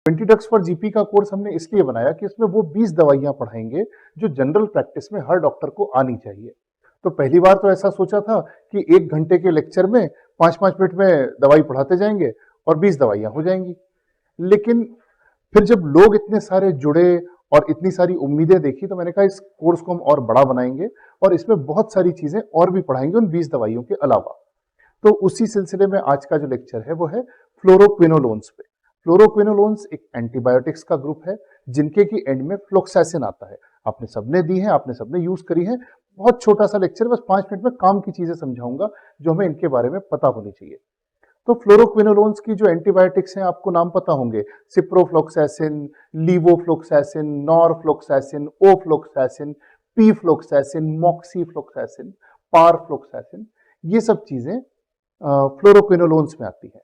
20 drugs for GP का course हमने इसलिए बनाया कि इसमें वो 20 दवाइयां पढ़ाएंगे जो जनरल प्रैक्टिस में हर डॉक्टर को आनी चाहिए। तो पहली बार तो ऐसा सोचा था कि 1 घंटे के लेक्चर में 5-5 मिनट में दवाई पढ़ाते जाएंगे और 20 दवाइयां हो जाएंगी। लेकिन फिर जब लोग इतने सारे जुड़े और इतनी सारी उम्मीदें देखी तो मैंने कहा इस कोर्स को हम और बड़ा बनाएंगे और इसमें बहुत सारी चीजें और भी पढ़ाएंगे उन 20 दवाइयों के अलावा। तो उसी सिलसिले में आज का जो लेक्चर है वो है फ्लोरोक्विनोलोन्स पे। फ्लोरोक्विनोलोन्स एक एंटीबायोटिक्स का ग्रुप है जिनके की एंड में फ्लोक्सैसिन आता है। आपने सबने दी है, आपने सबने यूज करी है। बहुत छोटा सा लेक्चर, बस 5 मिनट में काम की चीजें समझाऊंगा जो हमें इनके बारे में पता होनी चाहिए। तो फ्लोरोक्विनोलोन्स की जो एंटीबायोटिक्स हैं आपको नाम पता होंगे, सिप्रोफ्लोक्सैसिन, लीवोफ्लोक्सैसिन, नॉरफ्लोक्सैसिन, ओफ्लोक्सैसिन, पीफ्लोक्सैसिन, मॉक्सीफ्लोक्सैसिन, पारफ्लोक्सैसिन, ये सब चीजें फ्लोरोक्विनोलोन्स में आती हैं।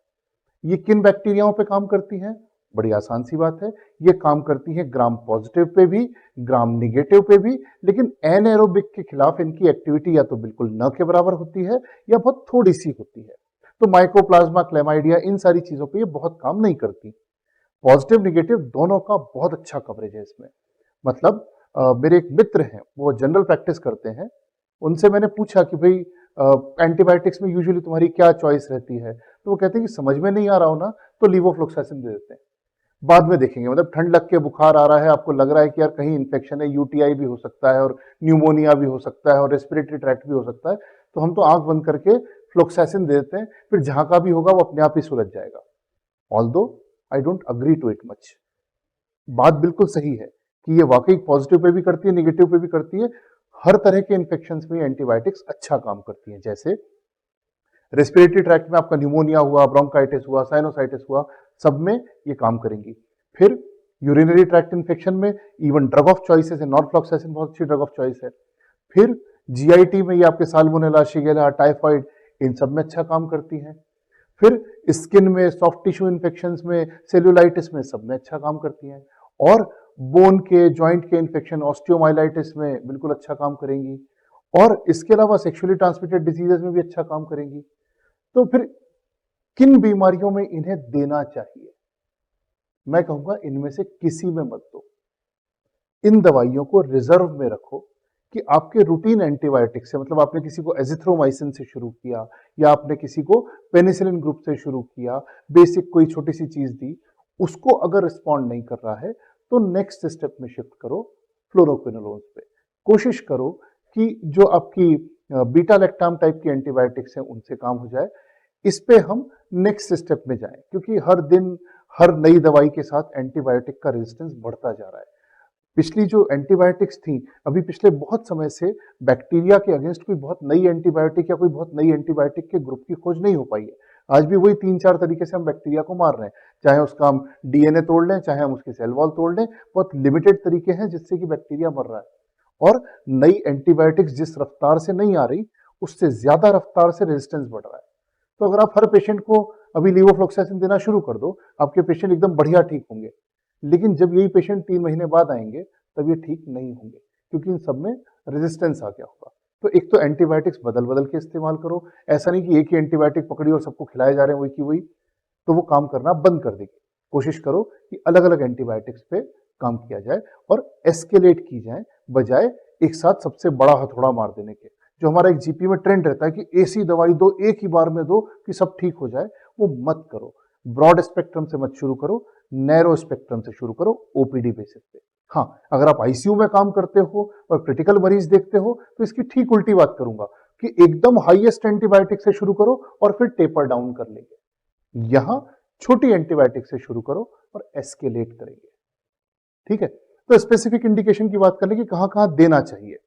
ये किन बैक्टीरियाओं पे काम करती हैं? बड़ी आसान सी बात है, ये काम करती है ग्राम पॉजिटिव पे भी, ग्राम निगेटिव पे भी, लेकिन एनएरोबिक के खिलाफ इनकी एक्टिविटी या तो बिल्कुल न के बराबर होती है या बहुत थोड़ी सी होती है। तो माइकोप्लाज्मा, क्लेमाइडिया, इन सारी चीजों पे ये बहुत काम नहीं करती। पॉजिटिव निगेटिव दोनों का बहुत अच्छा कवरेज है इसमें। मतलब मेरे एक मित्र हैं, वो जनरल प्रैक्टिस करते हैं, उनसे मैंने पूछा कि भाई एंटीबायोटिक्स में यूजुअली तुम्हारी क्या चॉइस रहती है? तो वो कहते हैं कि समझ में नहीं आ रहा हो ना तो लीवोफ्लोक्सैसिन दे देते हैं, बाद में देखेंगे। मतलब ठंड लग के बुखार आ रहा है, आपको लग रहा है कि यार कहीं इन्फेक्शन है, यूटीआई भी हो सकता है और न्यूमोनिया भी हो सकता है और रेस्पिरेटरी ट्रैक्ट भी हो सकता है, तो हम तो आंख बंद करके फ्लोक्सैसिन दे देते हैं, फिर जहां का भी होगा वो अपने आप ही सुलझ जाएगा। Although I don't agree to it much. बात बिल्कुल सही है कि ये वाकई पॉजिटिव पे भी करती है, निगेटिव पे भी करती है। हर तरह के इन्फेक्शन में एंटीबायोटिक्स अच्छा काम करती है। जैसे रेस्पिरेटरी ट्रैक्ट में आपका न्यूमोनिया हुआ, ब्रोंकाइटिस हुआ, साइनोसाइटिस हुआ, सब में ये काम करेंगी। फिर यूरिनरी ट्रैक्ट इन्फेक्शन में इवन ड्रग ऑफ चॉइस है, नॉरफ्लॉक्सैसिन बहुत अच्छी ड्रग ऑफ चॉइस है। फिर जीआईटी में ये आपके साल्मोनेला, शिगेला, टाइफाइड, इन सब में अच्छा काम करती है। फिर स्किन में, सॉफ्ट टिश्यू इन्फेक्शंस में, सेल्यूलाइटिस में, सब में अच्छा काम करती हैं। और बोन के, जॉइंट के इन्फेक्शन, ऑस्टियोमाइलाइटिस में बिल्कुल अच्छा काम करेंगी। और इसके अलावा सेक्सुअली ट्रांसमिटेड डिजीजेस में भी अच्छा काम करेंगी। तो फिर किन बीमारियों में इन्हें देना चाहिए? मैं कहूंगा इनमें से किसी में मत दो। इन दवाइयों को रिजर्व में रखो कि आपके रूटीन एंटीबायोटिक से, मतलब आपने किसी को एजिथ्रोमाइसिन से शुरू किया या आपने किसी को पेनिसिलिन ग्रुप से शुरू किया, बेसिक कोई छोटी सी चीज दी, उसको अगर रिस्पॉन्ड नहीं कर रहा है तो नेक्स्ट स्टेप में शिफ्ट करो फ्लोरोक्विनोलोन्स पे। कोशिश करो कि जो आपकी बीटा लैक्टाम टाइप की एंटीबायोटिक्स हैं उनसे काम हो जाए। इस पे हम नेक्स्ट स्टेप में जाएं, क्योंकि हर दिन हर नई दवाई के साथ एंटीबायोटिक का रेजिस्टेंस बढ़ता जा रहा है। पिछली जो एंटीबायोटिक्स थी, अभी पिछले बहुत समय से बैक्टीरिया के अगेंस्ट कोई बहुत नई एंटीबायोटिक या कोई बहुत नई एंटीबायोटिक के ग्रुप की खोज नहीं हो पाई है। आज भी वही 3-4 तरीके से हम बैक्टीरिया को मार रहे हैं, चाहे उसका हम डीएनए तोड़ लें, चाहे हम उसकी सेल वॉल तोड़ लें, बहुत लिमिटेड तरीके हैं जिससे कि बैक्टीरिया मर रहा है। और नई एंटीबायोटिक्स जिस रफ्तार से नहीं आ रही, उससे ज्यादा रफ्तार से रेजिस्टेंस बढ़ रहा है। तो अगर आप हर पेशेंट को अभी लीवोफ्लोक्सैसिन देना शुरू कर दो, आपके पेशेंट एकदम बढ़िया ठीक होंगे। लेकिन जब यही पेशेंट 3 महीने बाद आएंगे तब ये ठीक नहीं होंगे, क्योंकि इन सब में रेजिस्टेंस आ गया होगा। तो एक तो एंटीबायोटिक्स बदल बदल के इस्तेमाल करो। ऐसा नहीं कि एक ही एंटीबायोटिक पकड़ी और सबको खिलाए जा रहे हैं वही की वही, तो वो काम करना बंद कर देगी। कोशिश करो कि अलग अलग एंटीबायोटिक्स पे काम किया जाए और एस्केलेट की जाए, बजाय एक साथ सबसे बड़ा हथौड़ा मार देने के। जो हमारा एक जीपी में ट्रेंड रहता है कि ऐसी दवाई दो, एक ही बार में दो कि सब ठीक हो जाए, वो मत करो। ब्रॉड स्पेक्ट्रम से मत शुरू करो, नैरो स्पेक्ट्रम से शुरू करो, ओपीडी बेसिस पे। हाँ, अगर आप आईसीयू में काम करते हो और क्रिटिकल मरीज देखते हो तो इसकी ठीक उल्टी बात करूंगा कि एकदम हाईएस्ट एंटीबायोटिक से शुरू करो और फिर टेपर डाउन कर लेंगे। यहां छोटी एंटीबायोटिक से शुरू करो और एस्केलेट करेंगे। ठीक है, तो स्पेसिफिक इंडिकेशन की बात कर लें कि कहां कहां देना चाहिए।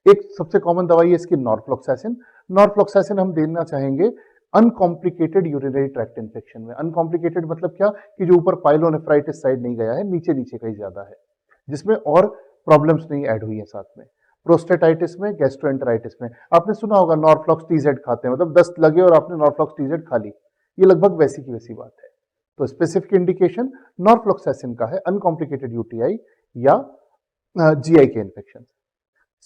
एक सबसे कॉमन दवाई है इसकी नॉरफ्लॉक्सैसिन। नॉरफ्लॉक्सैसिन हम देना चाहेंगे अनकॉम्प्लिकेटेड यूरिनरी ट्रैक्ट इन्फेक्शन में। अनकॉम्प्लिकेटेड मतलब क्या कि जो ऊपर पाइलोनेफ्राइटिस साइड नहीं गया है, नीचे नीचे का ही ज्यादा है, जिसमें और प्रॉब्लम्स नहीं ऐड हुई है साथ में। प्रोस्टेटाइटिस में, गैस्ट्रोएंटेराइटिस में आपने सुना होगा नॉरफ्लॉक्स टीजेड खाते हैं, मतलब दस्त लगे और आपने नॉरफ्लॉक्स टीजेड खा ली, ये लगभग वैसी की वैसी बात है। तो स्पेसिफिक इंडिकेशन नॉरफ्लॉक्सैसिन का है अनकॉम्प्लिकेटेड यूटीआई या जीआई के इन्फेक्शन।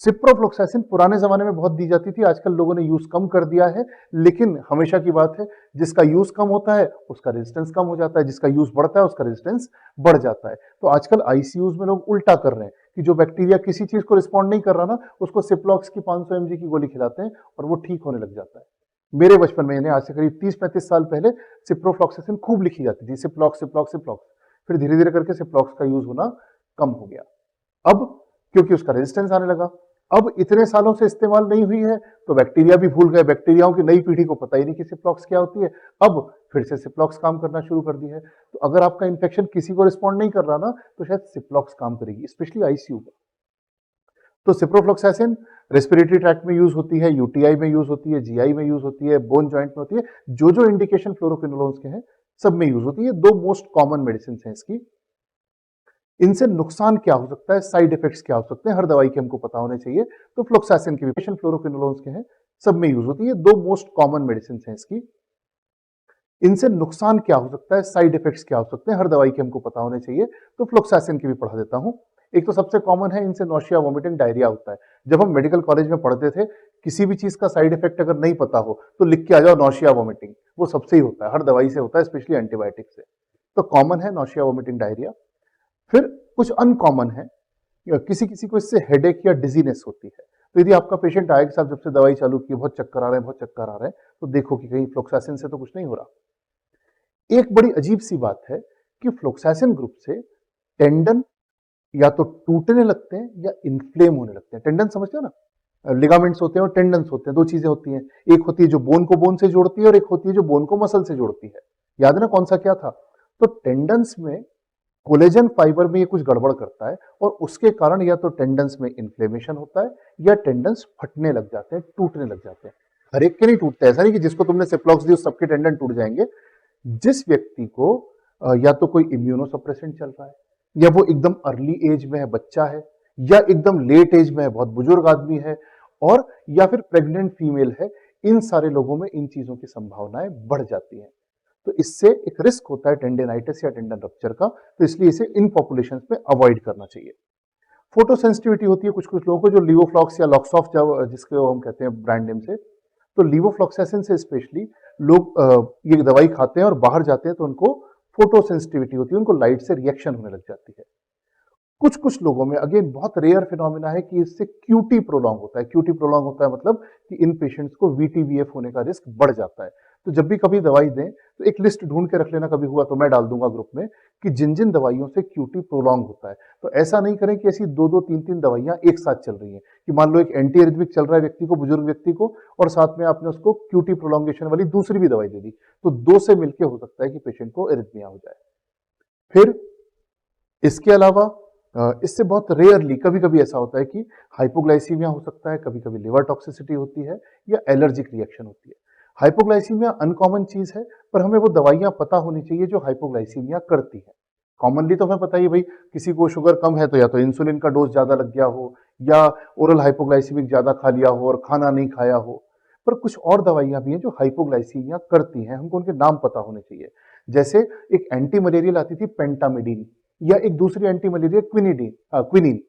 सिप्रोफ्लोक्सासिन पुराने जमाने में बहुत दी जाती थी, आजकल लोगों ने यूज कम कर दिया है, लेकिन हमेशा की बात है, जिसका यूज कम होता है उसका रेजिस्टेंस कम हो जाता है, जिसका यूज बढ़ता है उसका रेजिस्टेंस बढ़ जाता है। तो आजकल आईसीयूज में लोग उल्टा कर रहे हैं कि जो बैक्टीरिया किसी चीज को रिस्पॉन्ड नहीं कर रहा ना, उसको सिप्लॉक्स की 500 mg की गोली खिलाते हैं और वो ठीक होने लग जाता है। मेरे बचपन में, यानी आज से करीब 30-35 साल पहले, सिप्रोफ्लॉक्सासिन खूब लिखी जाती थी, सिप्लॉक्स सिप्लॉक्स सिप्लॉक्स। फिर धीरे धीरे करके सिप्लॉक्स का यूज होना कम हो गया। अब क्योंकि उसका रेजिस्टेंस आने लगा, अब इतने सालों से इस्तेमाल नहीं हुई है तो बैक्टीरिया भी भूल गए, बैक्टीरियाओं की नई पीढ़ी को पता ही नहीं कि सिप्लॉक्स क्या होती है। अब फिर से सिप्लॉक्स काम करना शुरू कर दी है। तो अगर आपका इन्फेक्शन किसी को रिस्पॉन्ड नहीं कर रहा ना, तो शायद सिप्लॉक्स काम करेगी, स्पेशली आईसीयू में। तो सिप्रोफ्लोक्सासिन रेस्पिरेटरी ट्रैक्ट में यूज होती है, यूटीआई में यूज होती है, जीआई में यूज होती है, बोन जॉइंट में होती है, जो जो इंडिकेशन फ्लोरोक्विनोलोन्स के हैं सब में यूज होती है। दो मोस्ट कॉमन मेडिसिन हैं इसकी। इनसे नुकसान क्या हो सकता है, साइड इफेक्ट्स क्या हो सकते हैं, हर दवाई के हमको पता होने चाहिए। तो फ्लोक्सासिन की भी फ्लोरोक्विनोलोन्स के हैं, सब में यूज होती है। दो मोस्ट कॉमन मेडिसिन हैं इसकी। इनसे नुकसान क्या हो सकता है, साइड इफेक्ट्स क्या हो सकते हैं, हर दवाई के हमको पता होने चाहिए। तो फ्लोक्सासिन की भी पढ़ा देता हूं। एक तो सबसे कॉमन है, इनसे नौशिया, वोमिटिंग, डायरिया होता है। जब हम मेडिकल कॉलेज में पढ़ते थे, किसी भी चीज का साइड इफेक्ट अगर नहीं पता हो तो लिख के आ जाओ नौशिया वोमिटिंग, वो सबसे ही होता है, हर दवाई से होता है, स्पेशली एंटीबायोटिक से। तो कॉमन है नौशिया, वोमिटिंग, डायरिया। फिर कुछ अनकॉमन है, किसी किसी को इससे हेडेक या डिजीनेस होती है। तो यदि आपका पेशेंट आएगा, साहब जब से दवाई चालू की बहुत चक्कर आ रहे हैं, बहुत चक्कर आ रहे हैं, तो देखो कि कहीं फ्लोक्सासिन से तो कुछ नहीं हो रहा। एक बड़ी अजीब सी बात है कि फ्लोक्सासिन ग्रुप से टेंडन या तो टूटने लगते हैं या इन्फ्लेम होने लगते हैं। टेंडन समझते हो ना, लिगामेंट्स होते हैं और टेंडन्स होते हैं, दो चीजें होती हैं। एक होती है जो बोन को बोन से जोड़ती है और एक होती है जो बोन को मसल से जोड़ती है। याद है ना कौन सा क्या था? तो टेंडन्स में कोलेजन फाइबर में ये कुछ गड़बड़ करता है और उसके कारण या तो टेंडन्स में इन्फ्लेमेशन होता है या टेंडन्स फटने लग जाते हैं, टूटने लग जाते हैं। हर एक के नहीं टूटते, ऐसा नहीं कि जिसको तुमने सिप्लॉक्स दी उस सबके टेंडन टूट जाएंगे। जिस व्यक्ति को या तो कोई इम्यूनोसप्रेसेंट चल रहा है, या वो एकदम अर्ली एज में है, बच्चा है, या एकदम लेट एज में है, बहुत बुजुर्ग आदमी है, और या फिर प्रेग्नेंट फीमेल है, इन सारे लोगों में इन चीजों की संभावनाएं बढ़ जाती हैं। तो इससे एक रिस्क होता है टेंडेनाइटिस या टेंडन रप्चर का, तो इसलिए इसे इन पॉपुलेशंस में अवॉइड करना चाहिए। फोटो सेंसिटिविटी होती है कुछ कुछ लोगों को, जो लिवोफ्लॉक्स या लॉक्सॉफ जिसको हम कहते हैं ब्रांड नेम से। तो लिवोफ्लॉक्सासिन से स्पेशली लोग ये दवाई खाते हैं और बाहर जाते हैं तो उनको फोटो सेंसिटिविटी होती है, उनको लाइट से रिएक्शन होने लग जाती है। कुछ कुछ लोगों में अगेन बहुत रेयर फिनोमिना है कि इससे क्यूटी प्रोलॉन्ग होता है। क्यूटी प्रोलॉन्ग होता है मतलब कि इन पेशेंट्स को वीटीवीएफ होने का रिस्क बढ़ जाता है। तो जब भी कभी दवाई दें तो एक लिस्ट ढूंढ के रख लेना, कभी हुआ तो मैं डाल दूंगा ग्रुप में, कि जिन जिन दवाइयों से क्यूटी प्रोलॉन्ग होता है। तो ऐसा नहीं करें कि ऐसी दो दो तीन तीन दवाइयां एक साथ चल रही हैं, कि मान लो एक एंटी एरिथमिक चल रहा है व्यक्ति को, बुजुर्ग व्यक्ति को, और साथ में आपने उसको क्यूटी प्रोलॉन्गेशन वाली दूसरी भी दवाई दे दी, तो दो से मिलकर हो सकता है कि पेशेंट को एरिथमिया हो जाए। फिर इसके अलावा इससे बहुत रेयरली कभी कभी ऐसा होता है कि हाइपोग्लाइसीमिया हो सकता है, कभी कभी लिवर टॉक्सिसिटी होती है या एलर्जिक रिएक्शन होती है। हाइपोग्लाइसीमिया अनकॉमन चीज है, पर हमें वो दवाइयां पता होनी चाहिए जो हाइपोग्लाइसीमिया करती है। कॉमनली तो हमें पता ही भाई, किसी को शुगर कम है तो या तो इंसुलिन का डोज ज्यादा लग गया हो, या ओरल हाइपोग्लाइसीमिक ज्यादा खा लिया हो और खाना नहीं खाया हो। पर कुछ और दवाइयां भी हैं जो हाइपोग्लाइसीमिया करती हैं, हमको उनके नाम पता होने चाहिए। जैसे एक एंटी मलेरियल आती थी पेंटामिडीन, या एक दूसरी एंटी मलेरिया क्विनिन।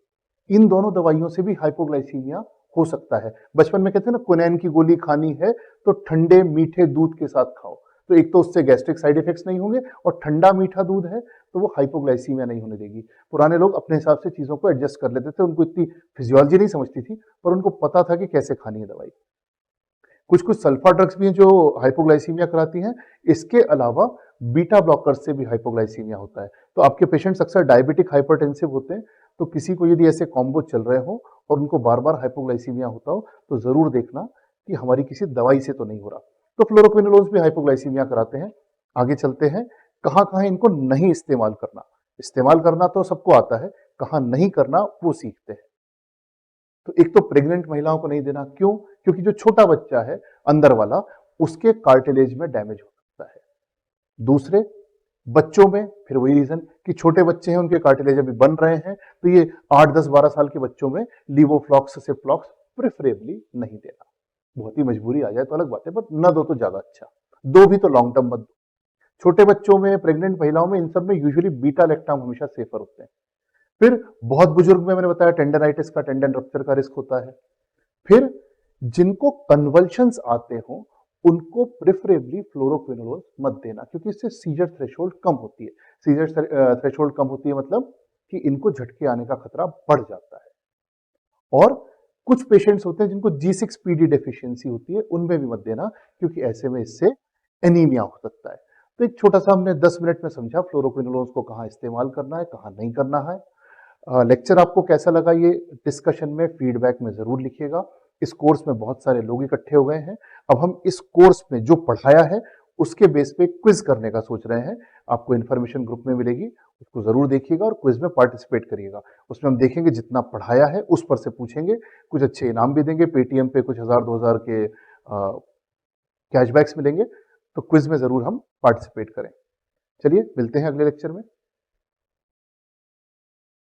इन दोनों दवाइयों से भी हाइपोग्लाइसीमिया हो सकता है। बचपन में कहते हैं ना, क्विनैन की गोली खानी है तो ठंडे मीठे दूध के साथ खाओ, तो एक तो उससे गैस्ट्रिक साइड इफेक्ट्स नहीं होंगे, और ठंडा मीठा दूध है तो वो हाइपोग्लाइसीमिया नहीं होने देगी। पुराने लोग अपने हिसाब से चीजों को एडजस्ट कर लेते थे, उनको इतनी फिजियोलॉजी नहीं समझती थी, पर उनको पता था कि कैसे खानी है दवाई। कुछ कुछ सल्फा ड्रग्स भी हैं जो हाइपोग्लाइसीमिया कराती हैं। इसके अलावा बीटा ब्लॉकर्स से भी हाइपोग्लाइसीमिया होता है। तो आपके पेशेंट्स अक्सर डायबिटिक हाइपरटेंसिव होते हैं, तो किसी को यदि ऐसे कॉम्बो चल रहे हो और उनको बार बार हाइपोग्लाइसीमिया होता हो, तो जरूर देखना कि हमारी किसी दवाई से तो नहीं हो रहा। तो फ्लोरोक्विनोलोन्स भी हाइपोग्लाइसीमिया कराते हैं। आगे चलते हैं, कहाँ कहाँ इनको नहीं इस्तेमाल करना। इस्तेमाल करना तो सबको आता है, कहाँ नहीं करना वो सीखते हैं। तो एक तो प्रेग्नेंट महिलाओं को नहीं देना, क्यों? क्योंकि जो छोटा बच्चा है अंदर वाला, उसके कार्टिलेज में डैमेज हो सकता है। दूसरे, बच्चों में फिर वही रीजन कि छोटे बच्चे हैं, उनके कार्टिलेज अभी बन रहे हैं, तो ये 8 10 12 साल के बच्चों में लीवोफ्लॉक्स सिप्लॉक्स प्रेफरेबली नहीं देना। बहुत ही मजबूरी आ जाए तो अलग बात है, पर न दो तो ज्यादा अच्छा। दो भी तो लॉन्ग टर्म मत दो। छोटे बच्चों में, प्रेग्नेंट महिलाओं में, इन सब में यूजुअली बीटा लैक्टाम हमेशा सेफर होते हैं। फिर बहुत बुजुर्ग में मैंने बताया टेंडनाइटिस का, टेंडन रप्चर का रिस्क होता है। फिर जिनको कन्वल्शंस आते हो उनको प्रेफरेबली फ्लोरोक्विनोलोन मत देना, क्योंकि इससे सीजर थ्रेशोल्ड कम होती है। सीजर थ्रेशोल्ड कम होती है मतलब कि इनको झटके आने का खतरा बढ़ जाता है। और कुछ पेशेंट्स होते हैं जिनको G6PD डेफिशिएंसी होती है, उनमें भी मत देना, क्योंकि ऐसे में इससे एनीमिया हो सकता है। तो एक छोटा सा हमने 10 मिनट में समझा फ्लोरोक्विनोलोन्स को कहाँ इस्तेमाल करना है, कहाँ नहीं करना है। लेक्चर आपको कैसा लगा ये डिस्कशन में फीडबैक में ज़रूर लिखिएगा। इस कोर्स में बहुत सारे लोग इकट्ठे हो गए हैं। अब हम इस कोर्स में जो पढ़ाया है उसके बेस पे क्विज करने का सोच रहे हैं। आपको इन्फॉर्मेशन ग्रुप में मिलेगी, उसको ज़रूर देखिएगा और क्विज में पार्टिसिपेट करिएगा। उसमें हम देखेंगे जितना पढ़ाया है उस पर से पूछेंगे, कुछ अच्छे इनाम भी देंगे, पेटीएम पे कुछ 1000-2000 के कैशबैक्स मिलेंगे। तो क्विज में ज़रूर हम पार्टिसिपेट करें। चलिए मिलते हैं अगले लेक्चर में।